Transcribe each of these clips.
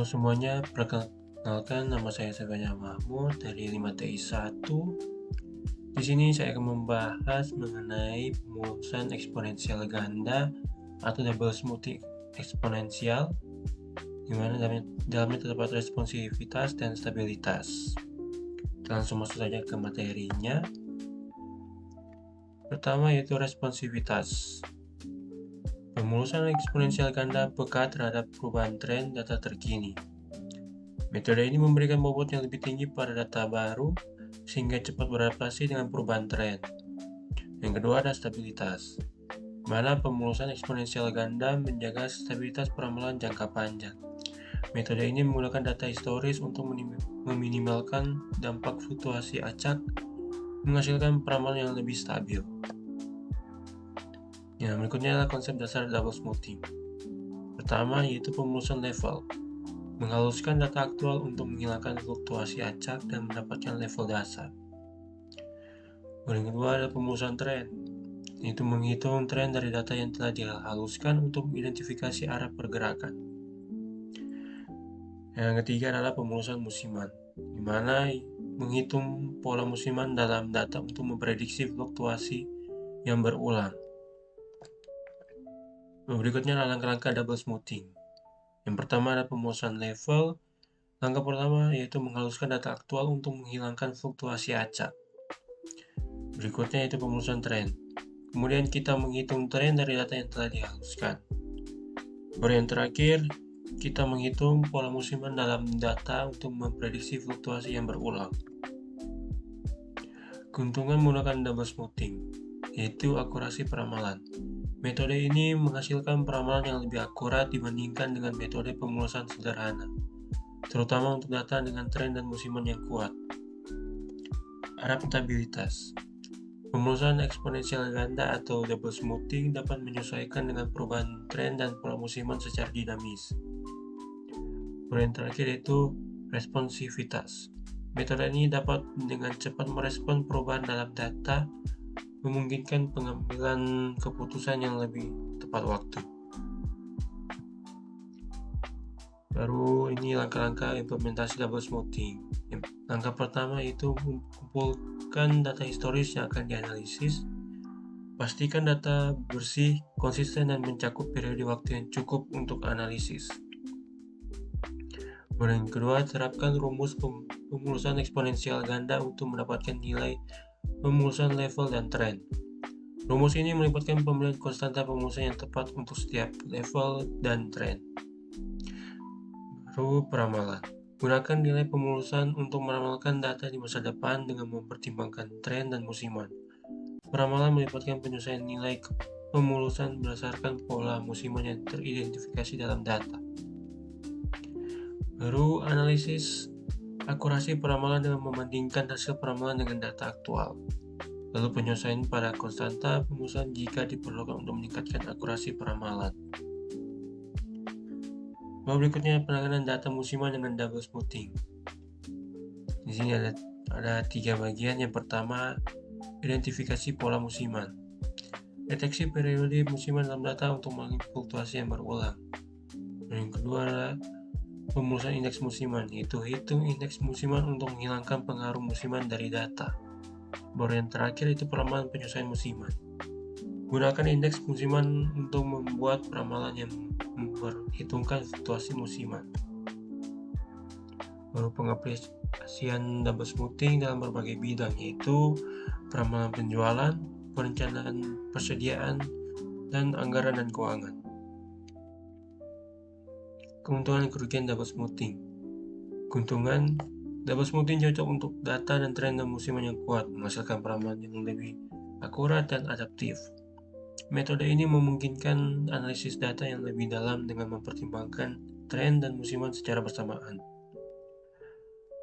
Halo semuanya, perkenalkan nama saya Sefanya Mahmud dari 5TI1. Di sini saya akan membahas mengenai pemulusan eksponensial ganda atau double smoothing eksponensial, di mana dalamnya terdapat responsivitas dan stabilitas. Kita langsung masuk saja ke materinya. Pertama yaitu responsivitas. Pemulusan eksponensial ganda peka terhadap perubahan tren data terkini. Metode ini memberikan bobot yang lebih tinggi pada data baru sehingga cepat beradaptasi dengan perubahan tren. Yang kedua ada stabilitas, mana pemulusan eksponensial ganda menjaga stabilitas peramalan jangka panjang. Metode ini menggunakan data historis untuk meminimalkan dampak fluktuasi acak, menghasilkan peramalan yang lebih stabil. Yang berikutnya adalah konsep dasar double smoothing. Pertama yaitu pemulusan level, menghaluskan data aktual untuk menghilangkan fluktuasi acak dan mendapatkan level dasar. Yang kedua adalah pemulusan tren, yaitu menghitung tren dari data yang telah dihaluskan untuk mengidentifikasi arah pergerakan. Yang ketiga adalah pemulusan musiman, di mana menghitung pola musiman dalam data untuk memprediksi fluktuasi yang berulang. Berikutnya adalah langkah-langkah double smoothing. Yang pertama adalah pemulusan level. Langkah pertama yaitu menghaluskan data aktual untuk menghilangkan fluktuasi acak. Berikutnya yaitu pemulusan tren. Kemudian kita menghitung tren dari data yang telah dihaluskan. Baru yang terakhir, kita menghitung pola musiman dalam data untuk memprediksi fluktuasi yang berulang. Keuntungan menggunakan double smoothing, yaitu akurasi peramalan. Metode ini menghasilkan peramalan yang lebih akurat dibandingkan dengan metode pemulusan sederhana, terutama untuk data dengan tren dan musiman yang kuat. Adaptabilitas. Pemulusan eksponensial ganda atau double smoothing dapat menyesuaikan dengan perubahan tren dan pola musiman secara dinamis. Yang terakhir yaitu responsivitas. Metode ini dapat dengan cepat merespon perubahan dalam data, memungkinkan pengambilan keputusan yang lebih tepat waktu. Baru ini langkah-langkah implementasi double smoothing. Langkah pertama yaitu mengumpulkan data historis yang akan dianalisis. Pastikan data bersih, konsisten, dan mencakup periode waktu yang cukup untuk analisis. Yang kedua, terapkan rumus pemulusan eksponensial ganda untuk mendapatkan nilai pemulusan level dan tren. Rumus ini melibatkan pemilihan konstanta pemulusan yang tepat untuk setiap level dan tren. Baru peramalan. Gunakan nilai pemulusan untuk meramalkan data di masa depan dengan mempertimbangkan tren dan musiman. Peramalan melibatkan penyelesaian nilai pemulusan berdasarkan pola musiman yang teridentifikasi dalam data. Baru analisis akurasi peramalan dengan membandingkan hasil peramalan dengan data aktual. Lalu penyesuaian pada konstanta pemulusan jika diperlukan untuk meningkatkan akurasi peramalan. Lalu berikutnya penanganan data musiman dengan double smoothing. Di sini ada 3 bagian. Yang pertama, identifikasi pola musiman. Deteksi periode musiman dalam data untuk mengenali fluktuasi yang berulang. Yang kedua adalah pemulusan indeks musiman, yaitu hitung indeks musiman untuk menghilangkan pengaruh musiman dari data. Baru yang terakhir itu peramalan penyesuaian musiman. Gunakan indeks musiman untuk membuat peramalan yang memperhitungkan fluktuasi musiman. Baru pengaplikasian double smoothing dalam berbagai bidang, yaitu peramalan penjualan, perencanaan persediaan, dan anggaran dan keuangan. Keuntungan dan kerugian double smoothing. Keuntungan, double smoothing cocok untuk data dan tren dan musiman yang kuat, menghasilkan peramalan yang lebih akurat dan adaptif. Metode ini memungkinkan analisis data yang lebih dalam dengan mempertimbangkan tren dan musiman secara bersamaan.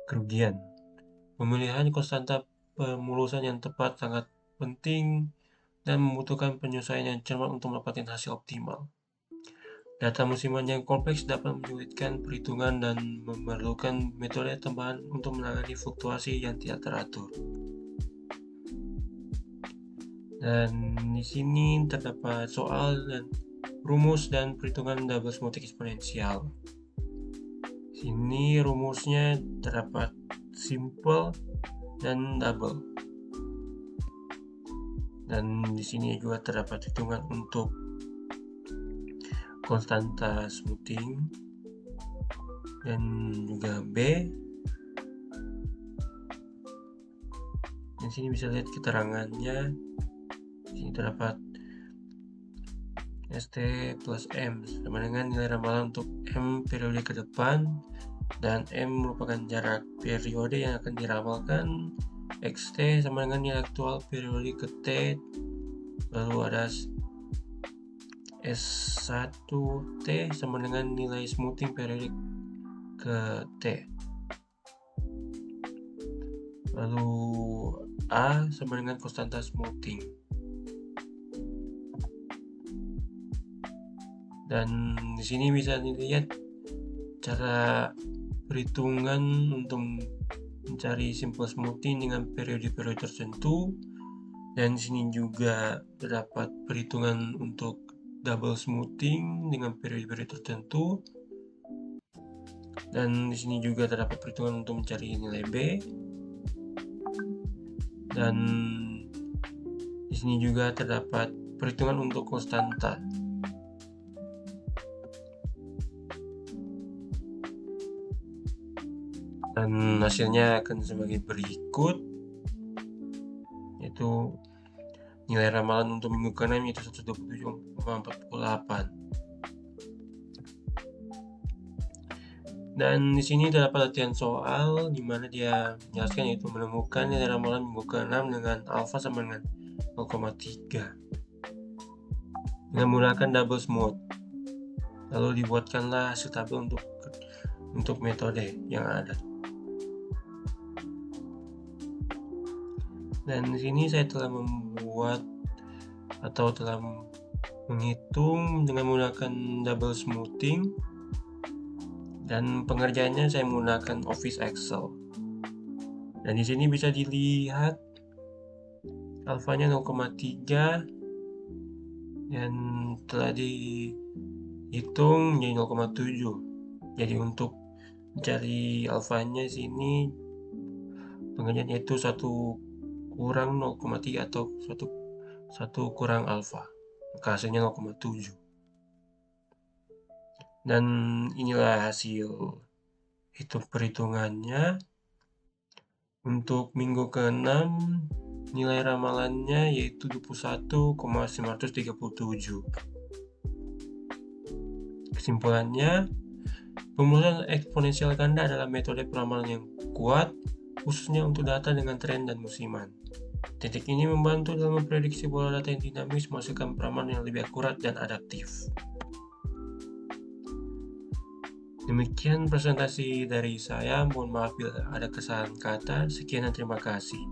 Kerugian, pemilihan konstanta pemulusan yang tepat sangat penting dan membutuhkan penyesuaian yang cermat untuk mendapatkan hasil optimal. Data musiman yang kompleks dapat menyulitkan perhitungan dan memerlukan metode tambahan untuk menangani fluktuasi yang tidak teratur. Dan di sini terdapat soal dan rumus dan perhitungan double smoothing eksponensial. Sini rumusnya terdapat simple dan double. Dan di sini juga terdapat hitungan untuk konstanta smoothing dan juga B. Di sini bisa lihat keterangannya. Di sini terdapat ST plus M sama dengan nilai ramalan untuk M periode ke depan, dan M merupakan jarak periode yang akan diramalkan. XT sama dengan nilai aktual periode ke T, lalu ada S1T sama dengan nilai smoothing periode ke T, lalu A sama dengan konstanta smoothing. Dan di sini bisa dilihat cara perhitungan untuk mencari simple smoothing dengan periode-periode tertentu, dan di sini juga terdapat perhitungan untuk double smoothing dengan periode-periode tertentu, dan di sini juga terdapat perhitungan untuk mencari nilai B, dan di sini juga terdapat perhitungan untuk konstanta. Dan hasilnya akan sebagai berikut, yaitu nilai ramalan untuk minggu ke-6 yaitu 127,48. Dan di sini terdapat latihan soal di mana dia menjelaskan yaitu menemukan nilai ramalan minggu ke-6 dengan alfa sama dengan 0,3 dengan menggunakan double smooth. Lalu dibuatkanlah hasil tabel untuk metode yang ada. Dan di sini saya telah membuat atau telah menghitung dengan menggunakan double smoothing, dan pengerjaannya saya menggunakan Office Excel. Dan di sini bisa dilihat alfanya 0,3 dan telah dihitung menjadi 0,7. Jadi untuk mencari alfanya sini pengerjaan yaitu 1 kurang 0,3 atau 1 kurang alfa, maka hasilnya 0,7. Dan inilah hasil perhitungannya. Untuk minggu ke-6 nilai ramalannya yaitu 21,937. Kesimpulannya, pemulusan eksponensial ganda adalah metode peramalan yang kuat, khususnya untuk data dengan tren dan musiman. Teknik ini membantu dalam memprediksi pola data yang dinamis, menghasilkan peramalan yang lebih akurat dan adaptif. Demikian presentasi dari saya. Mohon maaf bila ada kesalahan kata. Sekian dan terima kasih.